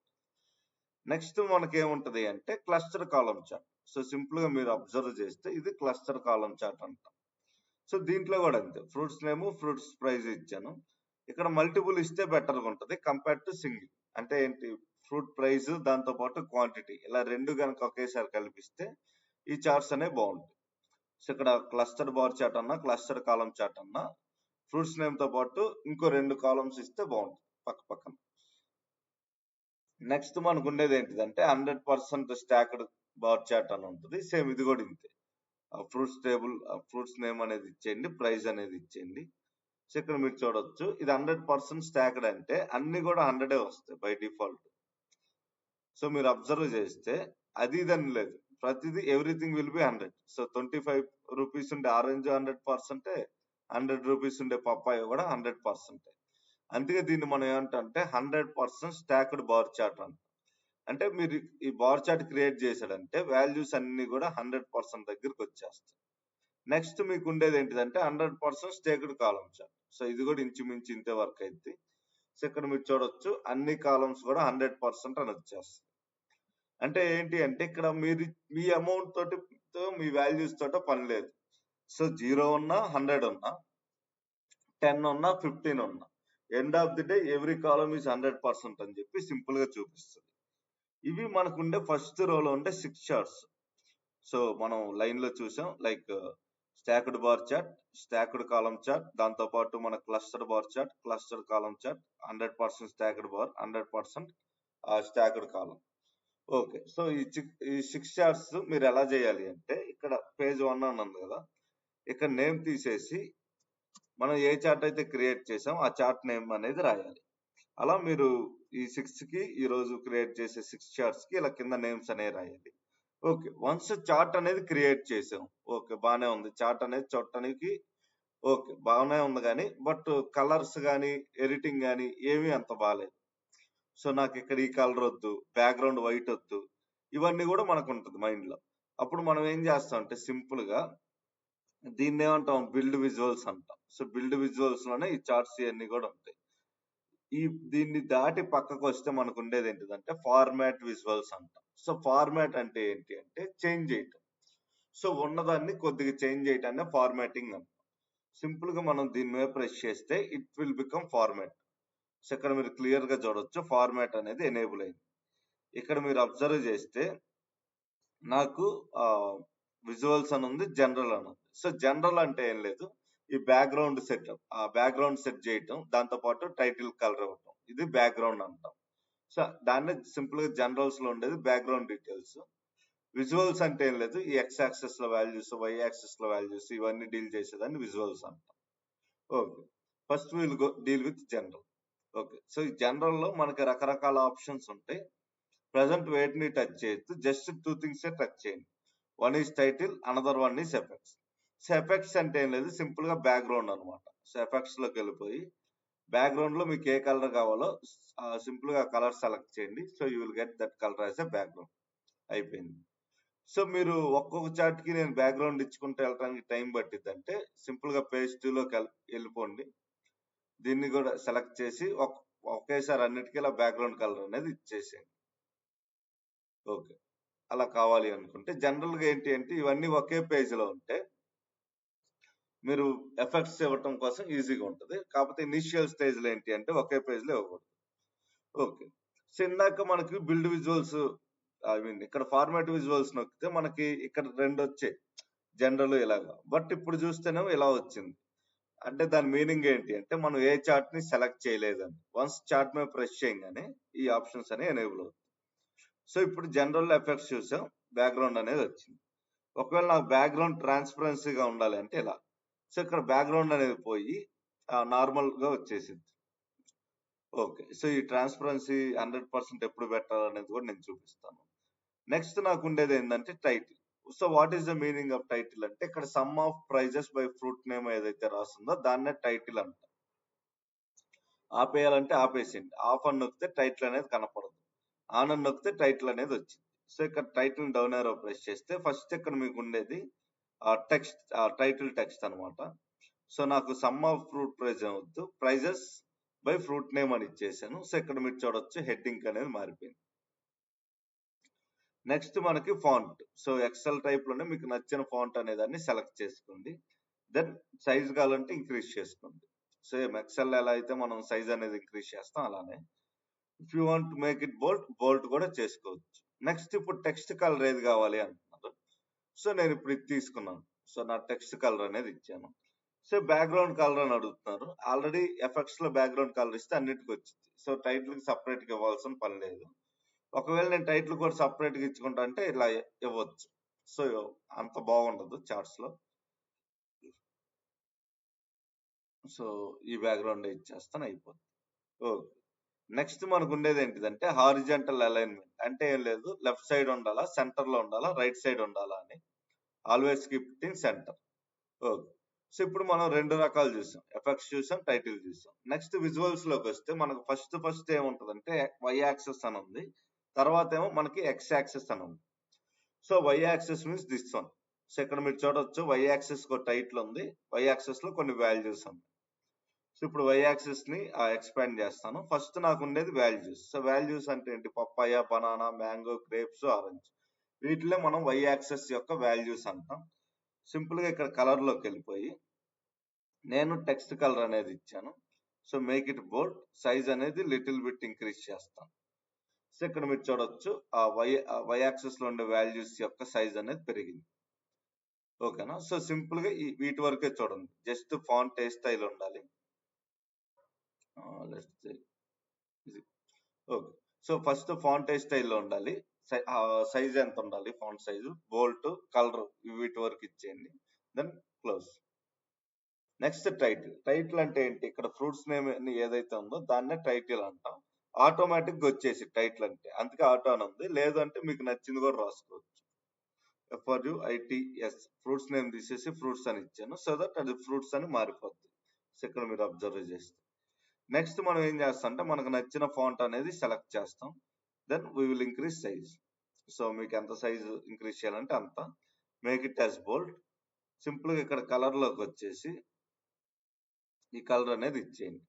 Next మనకి ఏముంటది అంటే క్లస్టర్ కాలం చార్ట్. సో సింపుల్ గా మీరు అబ్జర్వ్ చేస్తే ఇది క్లస్టర్ కాలం చార్ట్ అంటాం. సో దీంట్లో కూడా అంతే, ఫ్రూట్స్ నేమ్ ఫ్రూట్స్ ప్రైస్ ఇచ్చాను. ఇక్కడ మల్టిపుల్ ఇస్తే బెటర్గా ఉంటుంది కంపేర్ టు సింగిల్. అంటే ఏంటి, ఫ్రూట్ ప్రైస్ దాంతో పాటు క్వాంటిటీ ఇలా రెండు కనుక ఒకేసారి కలిపిస్తే ఈ చార్ట్స్ అనేవి బాగుంటాయి. సో ఇక్కడ క్లస్టర్డ్ బార్ చార్ట్ అన్నా క్లస్టర్డ్ కాలం చార్ట్ అన్నా ఫ్రూట్స్ నేమ్ తో పాటు ఇంకో 2 కాలమ్స్ ఇస్తే బాగుంటుంది పక్క పక్కన. నెక్స్ట్ మనకు ఉండేది ఏంటిదంటే 100% స్టాక్డ్ బార్ చార్ట్ అని ఉంటుంది. సేమ్ ఇది కూడా ఇంతే, ఫ్రూట్స్ టేబుల్, ఫ్రూట్స్ నేమ్ అనేది ఇచ్చేయండి, ప్రైస్ అనేది ఇచ్చేయండి. సో ఇక్కడ మీరు చూడొచ్చు ఇది 100% స్టాక్డ్ అంటే అన్ని కూడా 100 వస్తాయి బై డిఫాల్ట్. సో మీరు అబ్జర్వ్ చేస్తే అది ఇదని లేదు, ప్రతిదీ everything will be 100. So 25 rupees ఉండే ఆరెంజ్ 100%, 100 రూపీస్ ఉండే పప్పాయ కూడా 100%. అందుకే దీన్ని మనం ఏమంటే 100% స్టాక్డ్ బార్ చార్ట్ అంట. అంటే మీరు ఈ బార్ చార్ట్ క్రియేట్ చేశాడంటే వాల్యూస్ అన్ని కూడా 100% దగ్గరికి వచ్చేస్తాయి. నెక్స్ట్ మీకు ఉండేది ఏంటిదంటే 100% స్టేక్డ్ కాలమ్ చార్ట్. సో ఇది కూడా ఇంచుమించు ఇంతే వర్క్ అయింది. సో ఇక్కడ మీరు చూడొచ్చు అన్ని కాలమ్స్ కూడా 100% అని వచ్చేస్తాయి. అంటే ఏంటి అంటే ఇక్కడ మీరు మీ అమౌంట్ తోటి మీ వాల్యూస్ తోట పని లేదు. సో 0 ఉన్నా 100 ఉన్నా 10 ఉన్నా 15 ఉన్నా end of the day every column is 100% అని చెప్పి సింపుల్ గా చూపిస్తుంది. ఇవి మనకు ఉండే ఫస్ట్ రోలో ఉండే 6 చార్ట్స్. సో మనం లైన్ లో చూసాం, like stacked bar chart, stacked column chart, దాంతో పాటు మన clustered bar chart, clustered column chart, 100% stacked bar, 100% stacked column. Okay, so ఈ 6 చార్ట్స్ మీరు ఎలా చేయాలి అంటే ఇక్కడ పేజ్ 1 అని ఉంది కదా, ఇక్కడ నేమ్ తీసేసి మనం ఏ చార్ట్ అయితే క్రియేట్ చేసాం ఆ చార్ట్ నేమ్ అనేది రాయాలి. అలా మీరు ఈ 6 కి ఈ రోజు క్రియేట్ చేసే 6 చార్ట్స్ కి ఇలా కింద నేమ్స్ అనేవి రాయాలి. ఓకే, వన్స్ చార్ట్ అనేది క్రియేట్ చేసాం, ఓకే బాగానే ఉంది, చార్ట్ అనేది చూడటానికి ఓకే బాగానే ఉంది, కానీ బట్ కలర్స్ కానీ ఎడిటింగ్ కానీ ఏమీ అంత బాగాలేదు. సో నాకు ఇక్కడ ఈ కలర్ వద్దు, బ్యాక్గ్రౌండ్ వైట్ వద్దు, ఇవన్నీ కూడా మనకు ఉంటుంది మైండ్ లో. అప్పుడు మనం ఏం చేస్తాం అంటే సింపుల్ గా దీన్ని ఏమంటాం, బిల్డ్ విజువల్స్ అంటాం. సో బిల్డ్ విజువల్స్ లోనే ఈ చార్ట్స్ ఇవన్నీ కూడా ఉంటాయి. దీన్ని దాటి పక్కకు వస్తే మనకు ఉండేది ఏంటిదంటే ఫార్మాట్ విజువల్స్ అంటాం. సో ఫార్మాట్ అంటే ఏంటి అంటే చేంజ్ చేయటం. సో ఉన్నదాన్ని కొద్దిగా చేంజ్ చేయటాన్ని ఫార్మాటింగ్ అంటాం. సింపుల్ గా మనం దీని మీద ప్రెస్ చేస్తే it will become format. So ఇక్కడ మీరు క్లియర్ గా చూడొచ్చు ఫార్మాట్ అనేది ఎనేబుల్ అయింది. ఇక్కడ మీరు అబ్జర్వ్ చేస్తే నాకు విజువల్స్ అని ఉంది, జనరల్ అని ఉంది. సో జనరల్ అంటే ఏం లేదు, ఈ బ్యాక్గ్రౌండ్ సెటప్, ఆ బ్యాక్గ్రౌండ్ సెట్ చేయటం, దాంతో పాటు టైటిల్ కలర్ ఇవ్వటం, ఇది బ్యాక్గ్రౌండ్ అంటాం. సో దాన్ని సింపుల్ గా జనరల్స్ లో ఉండేది బ్యాక్గ్రౌండ్ డీటెయిల్స్. విజువల్స్ అంటే ఏం లేదు, ఈ ఎక్స్ యాక్సెస్ లో వాల్యూస్, వై యాక్సెస్ లో వాల్యూస్ ఇవన్నీ డీల్ చేసేదాన్ని విజువల్స్ అంటాం. Okay, first will go deal with general. Okay, so ఈ జనరల్ లో మనకి రకరకాల ఆప్షన్స్ ఉంటాయి. ప్రజెంట్ వేటిని టచ్ చేయొద్దు, జస్ట్ 2 థింగ్స్ టచ్ చేయండి. One is title, another one is effects. So effects అంటే ఏం లేదు, సింపుల్ గా బ్యాక్గ్రౌండ్ అనమాట. సో ఎఫెక్ట్స్ లోకి వెళ్ళిపోయి బ్యాక్గ్రౌండ్ లో మీకు ఏ కలర్ కావాలో సింపుల్ గా కలర్ సెలెక్ట్ చేయండి. So you will get that colour as a background. అయిపోయింది. సో మీరు ఒక్కొక్క చార్ట్ కి నేను బ్యాక్గ్రౌండ్ ఇచ్చుకుంటూ వెళ్ళడానికి టైం పట్టిద్ది అంటే సింపుల్ గా పేజ్ 2 లోకి వెళ్ళిపోండి. దీన్ని కూడా సెలెక్ట్ చేసి ఒకేసారి అన్నిటికీ ఇలా బ్యాక్గ్రౌండ్ కలర్ అనేది ఇచ్చేసేయండి. ఓకే, అలా కావాలి అనుకుంటే జనరల్ గా ఏంటి అంటే ఇవన్నీ ఒకే పేజ్ లో ఉంటే మీరు ఎఫెక్ట్స్ ఇవ్వటం కోసం ఈజీగా ఉంటుంది. కాకపోతే ఇనిషియల్ స్టేజ్ లో ఏంటి అంటే ఒకే పేజ్ లో ఇవ్వకూడదు. ఓకే, సో ఇందాక మనకి బిల్డ్ విజువల్స్, ఐ మీన్ ఇక్కడ ఫార్మాట్ విజువల్స్ నొక్కితే మనకి ఇక్కడ 2 వచ్చాయి, జనరల్ ఇలాగా. బట్ ఇప్పుడు చూస్తేనేమో ఇలా వచ్చింది. అంటే దాని మీనింగ్ ఏంటి అంటే మనం ఏ చార్ట్ ని సెలెక్ట్ చేయలేదని. వన్స్ చార్ట్ మీద ప్రెస్ చేయగానే ఈ ఆప్షన్స్ అనేవి ఎనేబుల్ అవుతాయి. సో ఇప్పుడు జనరల్ ఎఫెక్ట్స్ చూసాం, బ్యాక్గ్రౌండ్ అనేది వచ్చింది. ఒకవేళ నాకు బ్యాక్గ్రౌండ్ ట్రాన్స్పరెన్సీగా ఉండాలి అంటే ఇలా. సో ఇక్కడ బ్యాక్గ్రౌండ్ అనేది పోయి నార్మల్ గా వచ్చేసింది. ఓకే, సో ఈ ట్రాన్స్పరెన్సీ 100% ఎప్పుడు పెట్టాలనేది కూడా నేను చూపిస్తాను. నెక్స్ట్ నాకు ఉండేది ఏంటంటే title. So what is the meaning of title అంటే ఇక్కడ sum of prices by fruit name ఏదైతే రాస్తుందో దాన్నే టైటిల్ అంట. ఆపేయాలంటే ఆపేసింది, ఆఫ్ అని నొక్కితే టైటిల్ అనేది కనపడదు, ఆన్ అని నొక్కితే టైటిల్ అనేది వచ్చింది. సో ఇక్కడ టైటిల్ డౌన్ ఏరో ప్రెస్ చేస్తే ఫస్ట్ ఇక్కడ మీకు ఉండేది టెక్స్ట్, టైటిల్ టెక్స్ట్ అనమాట. సో నాకు సమ్ ఆఫ్ ఫ్రూట్ ప్రైజ్ అవద్దు, ప్రైజెస్ బై ఫ్రూట్ నేమ్ అని ఇచ్చేసాను. సో ఇక్కడ మీరు చూడొచ్చు హెడ్డింగ్ అనేది మారిపోయింది. నెక్స్ట్ మనకి ఫాంట్. సో ఎక్సెల్ టైప్ లోనే మీకు నచ్చిన ఫాంట్ అనే దాన్ని సెలెక్ట్ చేసుకోండి. దెన్ సైజ్ కావాలంటే ఇంక్రీజ్ చేసుకోండి. సేమ్ ఎక్సెల్ ఎలా అయితే మనం సైజ్ అనేది ఇంక్రీజ్ చేస్తాం అలానే. If you want make it bold కూడా చేసుకోవచ్చు. నెక్స్ట్ ఇప్పుడు టెక్స్ట్ కలర్ ఏది కావాలి అంటున్నారు. సో నేను ఇప్పుడు ఇది తీసుకున్నాను. సో నా టెక్స్ట్ కలర్ అనేది ఇచ్చాను. సో బ్యాక్గ్రౌండ్ కలర్ అని అడుగుతున్నారు. ఆల్రెడీ ఎఫెక్ట్స్ లో బ్యాక్గ్రౌండ్ కలర్ ఇస్తే అన్నిటికి వచ్చింది. సో టైటిల్ కి సపరేట్ గా ఇవ్వాల్సిన పని లేదు. ఒకవేళ నేను టైటిల్ కూడా సపరేట్ గా ఇచ్చుకుంటా అంటే ఇలా ఇవ్వచ్చు. సో అంత బాగుండదు చార్ట్స్ లో. సో ఈ బ్యాక్గ్రౌండ్ ఇచ్చేస్తాను, అయిపోతుంది. ఓకే. నెక్స్ట్ మనకు ఉండేది ఏంటిదంటే హారిజంటల్ అలైన్మెంట్. అంటే ఏం లేదు, లెఫ్ట్ సైడ్ ఉండాలా, సెంటర్ లో ఉండాలా, రైట్ సైడ్ ఉండాలా అని. Always keep in centre. Okay. So ఇప్పుడు మనం రెండు రకాలు చూసాం, ఎఫెక్ట్స్ చూసాం, టైటిల్ చూసాం. నెక్స్ట్ విజువల్స్ లోకి వస్తే మనకు ఫస్ట్ ఏముంటదంటే వై యాక్సెస్ అని ఉంది, తర్వాత ఏమో మనకి ఎక్స్ యాక్సెస్ అని ఉంది. So Y axis means this one. So ఇక్కడ మీరు చూడొచ్చు వై యాక్సెస్ ఒక టైటిల్ ఉంది, వై యాక్సెస్ లో కొన్ని వాల్యూస్ ఉన్నాయి. సో ఇప్పుడు వై యాక్సెస్ ని ఎక్స్పాండ్ చేస్తాను. ఫస్ట్ నాకు ఉండేది వాల్యూస్. సో వాల్యూస్ అంటే ఏంటి, papaya, banana, mango, grapes, orange. వీటిలో మనం వై యాక్సెస్ యొక్క వాల్యూస్ అంటాం. సింపుల్ గా ఇక్కడ కలర్ లోకి వెళ్ళిపోయి నేను టెక్స్ట్ కలర్ అనేది ఇచ్చాను. So make it bold, size అనేది లిటిల్ బిట్ ఇంక్రీజ్ చేస్తాను. సో ఇక్కడ మీరు చూడొచ్చు ఆ వై యాక్సెస్ లో ఉండే వాల్యూస్ యొక్క సైజ్ అనేది పెరిగింది. ఓకేనా. సో సింపుల్ గా వీటి వరకే చూడండి, జస్ట్ ఫాంట్ ఏ స్టైల్ ఉండాలి. ఓకే. సో ఫస్ట్ ఫాంట్ ఏ స్టైల్లో ఉండాలి, సైజ్ ఎంత ఉండాలి, ఫాంట్ సైజు, బోల్ట్, కలర్, వీటి వరకు ఇచ్చేయండి. Then close. నెక్స్ట్ టైటిల్ అంటే ఏంటి, ఇక్కడ ఫ్రూట్స్ నేమ్ ఏదైతే ఉందో దాన్నే టైటిల్ అంటాం. ఆటోమేటిక్ గా వచ్చేసి టైటిల్ అంటే, అందుకే ఆటో అని ఉంది. లేదు అంటే మీకు నచ్చింది కూడా రాసుకోవచ్చు. FRUITS ఫ్రూట్స్ నేమ్ తీసేసి ఫ్రూట్స్ అని ఇచ్చాను, సో దట్ అది ఫ్రూట్స్ అని మారిపోద్ది. సో ఇక్కడ మీరు అబ్జర్వ్ చేస్తే నెక్స్ట్ మనం ఏం చేస్తాం అంటే మనకు నచ్చిన ఫాంట్ అనేది సెలెక్ట్ చేస్తాం. Then we will increase size. So మీకు ఎంత సైజ్ ఇంక్రీజ్ చేయాలంటే అంత. Make it as bold. Simple గా ఇక్కడ కలర్ లోకి వచ్చేసి ఈ కలర్ అనేది ఇచ్చేయండి,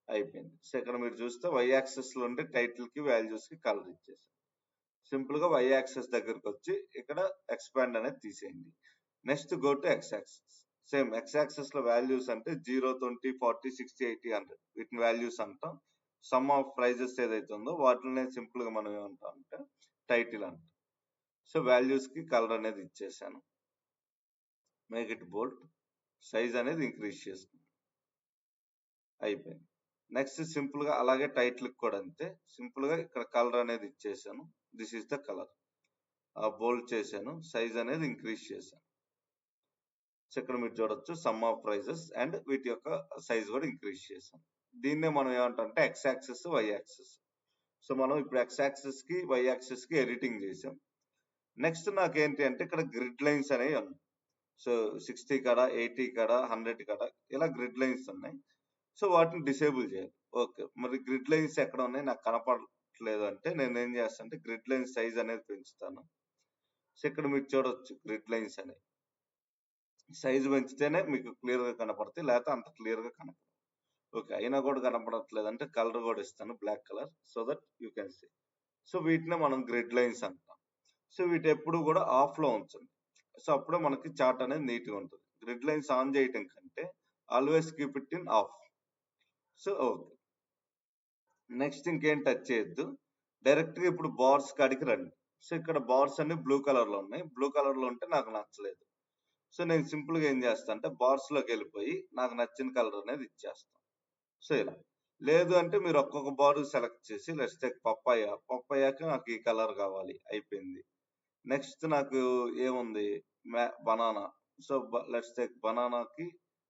అయిపోయింది. సో ఇక్కడ మీరు చూస్తే వై యాక్సెస్ లో ఉంటే టైటిల్ కి వాల్యూస్ కి కలర్ ఇచ్చేసి సింపుల్ గా వై యాక్సెస్ దగ్గరకు వచ్చి ఇక్కడ ఎక్స్పాండ్ అనేది తీసేయండి. Next go to X access. Same X access లో వాల్యూస్ అంటే 0, 20, 40, 60, 80, 100 వీటిని వాల్యూస్ అంటాం. సమ్ ఆఫ్ ప్రైజెస్ ఏదైతే ఉందో వాటిని సింపుల్ గా మనం ఏమంటాం అంటే టైటిల్ అంటాం. సో వాల్యూస్ కి కలర్ అనేది ఇచ్చేసాను. మేక్ ఇట్ బోల్డ్, సైజ్ అనేది ఇంక్రీజ్ చేసుకుంటాం, అయిపోయింది. నెక్స్ట్ సింపుల్ గా అలాగే టైటిల్ కూడా అంతే. సింపుల్ గా ఇక్కడ కలర్ అనేది ఇచ్చేసాను, దిస్ ఈస్ ద కలర్. బోల్డ్ చేశాను, సైజ్ అనేది ఇంక్రీజ్ చేశాను. సో ఇక్కడ మీరు చూడొచ్చు సమ్ ఆఫ్ ప్రైజెస్ అండ్ వీటి యొక్క సైజ్ కూడా ఇంక్రీజ్ చేశాం. దీన్నే మనం ఏమంటాం X axis, Y axis. So మనం ఇప్పుడు ఎక్స్ యాక్సెస్ కి, వై యాక్సెస్ కి ఎడిటింగ్ చేసాం. నెక్స్ట్ నాకేంటి అంటే ఇక్కడ గ్రిడ్ లైన్స్ అనేవి ఉన్నాయి. సో 60 కడ, 80 కడ, 100 కడ ఇలా గ్రిడ్ లైన్స్ ఉన్నాయి. సో వాటిని డిసేబుల్ చేయాలి. ఓకే, మరి గ్రిడ్ లైన్స్ ఎక్కడ ఉన్నాయి నాకు కనపడట్లేదు అంటే నేను ఏం చేస్తాను అంటే గ్రిడ్ లైన్స్ సైజ్ అనేది పెంచుతాను. సో ఇక్కడ మీరు చూడొచ్చు గ్రిడ్ లైన్స్ అనేవి సైజు పెంచితేనే మీకు క్లియర్ గా కనపడతాయి, లేకపోతే అంత క్లియర్ గా కనపడదు. ఓకే, అయినా కూడా కనపడట్లేదు అంటే కలర్ కూడా ఇస్తాను, black colour, so that you can see. So వీటిని మనం గ్రిడ్ లైన్స్ అంటాం. సో వీటి ఎప్పుడు కూడా ఆఫ్ లో ఉంచండి. సో అప్పుడే మనకి చార్ట్ అనేది నీట్ గా ఉంటుంది. గ్రిడ్ లైన్స్ ఆన్ చేయటం కంటే always keep it in of. So okay, next ఇంకేం టచ్ చేయొద్దు, డైరెక్ట్ గా ఇప్పుడు బార్స్ కాడికి రండి. సో ఇక్కడ బార్స్ అన్ని బ్లూ కలర్ లో ఉన్నాయి, బ్లూ కలర్ లో ఉంటే నాకు నచ్చలేదు. సో నేను సింపుల్ గా ఏం చేస్తా అంటే బార్స్ లోకి వెళ్ళిపోయి నాకు నచ్చిన కలర్ అనేది ఇచ్చేస్తాను. సో ఇలా. లేదు అంటే మీరు ఒక్కొక్క బార్ సెలెక్ట్ చేసి లెట్స్ టేక్ పప్పాయకి నాకు ఈ కలర్ కావాలి, అయిపోయింది. నెక్స్ట్ నాకు ఏముంది, బనానా. సో లెట్స్ టేక్ బనానాకి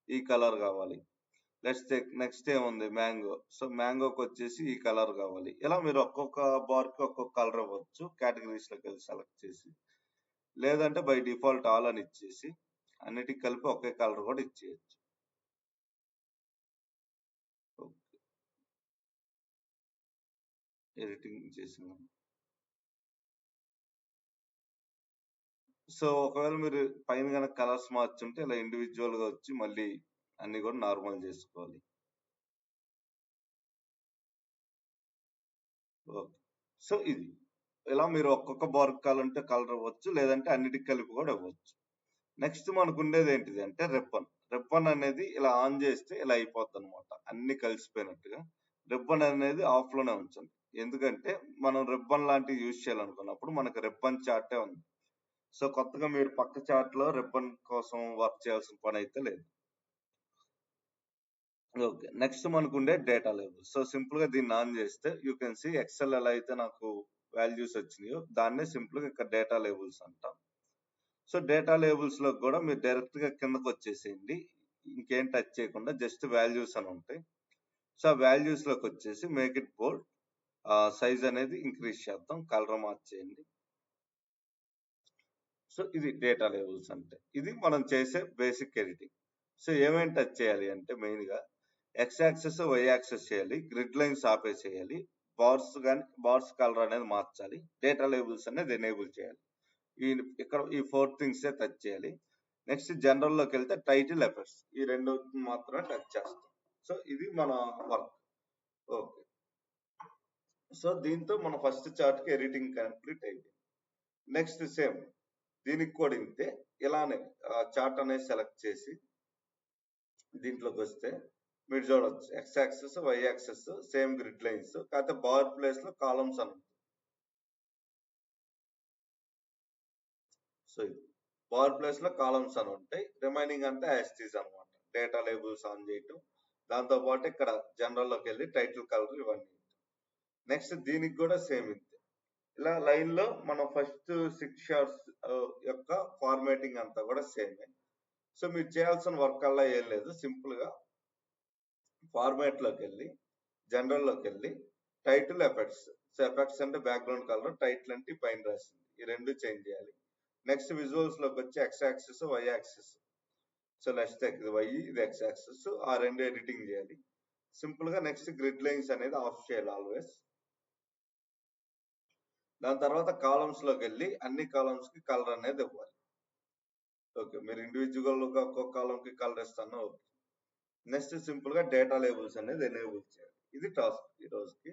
ఈ కలర్ కావాలి. లెట్స్ టేక్ నెక్స్ట్ ఏముంది, మ్యాంగో. సో మ్యాంగోకి వచ్చేసి ఈ కలర్ కావాలి. ఇలా మీరు ఒక్కొక్క బార్ కి ఒక్కొక్క కలర్ ఇవ్వచ్చు కేటగిరీస్ లోకి వెళ్ళి సెలెక్ట్ చేసి. లేదంటే బై డిఫాల్ట్ ఆల్ అని ఇచ్చేసి అన్నిటికి కలిపి ఒకే కలర్ కూడా ఇచ్చేయచ్చు. ఎడిటింగ్ చేసిన సో ఒకవేళ మీరు పైన కనుక కలర్స్ మార్చుంటే ఇలా ఇండివిజువల్ గా వచ్చి మళ్ళీ అన్ని కూడా నార్మల్ చేసుకోవాలి. ఓకే, సో ఇది ఇలా మీరు ఒక్కొక్క బార్ కావాలంటే కలర్ ఇవ్వచ్చు, లేదంటే అన్నిటికి కలిపి కూడా ఇవ్వచ్చు. నెక్స్ట్ మనకు ఉండేది ఏంటిది అంటే రిబ్బన్. రిబ్బన్ అనేది ఇలా ఆన్ చేస్తే ఇలా అయిపోద్ది అనమాట, అన్ని కలిసిపోయినట్టుగా. రిబ్బన్ అనేది ఆఫ్ లోనే ఉంచండి, ఎందుకంటే మనం రిబ్బన్ లాంటివి యూజ్ చేయాలనుకున్నప్పుడు మనకు రిబ్బన్ చార్టే ఉంది. సో కొత్తగా మీరు పక్క చార్ట్ లో రిబ్బన్ కోసం వర్క్ చేయాల్సిన పని అయితే లేదు. ఓకే, నెక్స్ట్ మనకు ఉండే డేటా లేబుల్స్. సో సింపుల్ గా దీన్ని ఆన్ చేస్తే యూ కెన్ సి ఎక్సెల్ ఎలా అయితే నాకు వాల్యూస్ వచ్చినాయో దాన్నే సింపుల్ గా ఇక్కడ డేటా లేబుల్స్ అంటాం. సో డేటా లేబుల్స్ లో కూడా మీరు డైరెక్ట్ గా కిందకు వచ్చేసేయండి, ఇంకేం టచ్ చేయకుండా జస్ట్ వాల్యూస్ అని ఉంటాయి. సో ఆ వాల్యూస్ లోకి వచ్చేసి మేక్ ఇట్ బోల్డ్, సైజ్ అనేది ఇంక్రీజ్ చేద్దాం, కలర్ మార్చేయండి. సో ఇది డేటా లేబుల్స్ అంటే, ఇది మనం చేసే బేసిక్ ఎడిటింగ్. సో ఏమేమి టచ్ చేయాలి అంటే మెయిన్ గా ఎక్స్ యాక్సెస్ వై యాక్సెస్ చేయాలి, గ్రిడ్ లైన్స్ ఆపేసేయాలి, బార్స్ కలర్ అనేది మార్చాలి, డేటా లేబుల్స్ అనేది ఎనేబుల్ చేయాలి. ఇక్కడ ఈ 4 థింగ్స్ టచ్ చేయాలి. నెక్స్ట్ జనరల్ లోకి వెళ్తే టైటిల్ ఎఫెక్ట్స్, ఈ రెండు మాత్రమే టచ్ చేస్తాం. సో ఇది మన వర్క్. ఓకే, సో దీంతో మన ఫస్ట్ చార్ట్ కి ఎడిటింగ్ కంప్లీట్ అయింది. నెక్స్ట్ సేమ్ దీనికి కూడా ఇంతే, ఇలానే చార్ట్ అనేది సెలెక్ట్ చేసి దీంట్లోకి వస్తే మీరు చూడవచ్చు X axis Y axis same grid lines, కాకపోతే బార్ ప్లేస్ లో కాలమ్స్ అని. సో ఇది బార్ ప్లేస్ లో కాలమ్స్ అని ఉంటాయి, రిమైనింగ్ అంతా యాస్టీస్ అనమాట. డేటా లేబుల్స్ ఆన్ చేయటం, దాంతో పాటు ఇక్కడ జనరల్ లోకి వెళ్ళి టైటిల్ కలర్ ఇవన్నీ. నెక్స్ట్ దీనికి కూడా సేమ్ ఇంతే, ఇలా లైన్ లో మనం ఫస్ట్ 6 షార్ట్స్ యొక్క ఫార్మాటింగ్ అంతా కూడా సేమే. సో మీరు చేయాల్సిన వర్క్ అలా ఏం లేదు, సింపుల్ గా ఫార్మాట్ లోకి వెళ్ళి జనరల్ లోకి వెళ్ళి టైటిల్ ఎఫెక్ట్స్. సో ఎఫెక్ట్స్ అంటే బ్యాక్గ్రౌండ్ కలర్, టైటిల్ అంటే పైన రాసింది, ఈ రెండు చేంజ్ చేయాలి. నెక్స్ట్ విజువల్స్ లోకి వచ్చి X axis Y axis. So next ఇది వై, ఇది ఎక్స్ యాక్సిస్, ఆ రెండు ఎడిటింగ్ చేయాలి సింపుల్ గా. నెక్స్ట్ గ్రిడ్ లైన్స్ అనేది ఆఫ్ చేయాలి ఆల్వేస్. దాని తర్వాత కాలమ్స్ లోకి వెళ్ళి అన్ని కాలమ్స్ కి కలర్ అనేది ఇవ్వాలి. ఓకే, మీరు ఇండివిజువల్ గా ఒక్కొక్క కాలం కి కలర్ ఇస్తాను. ఓకే, నెక్స్ట్ సింపుల్ గా డేటా లేబుల్స్ అనేది ఎనేబుల్ చేయాలి. ఇది టాస్క్ ఈ రోజుకి.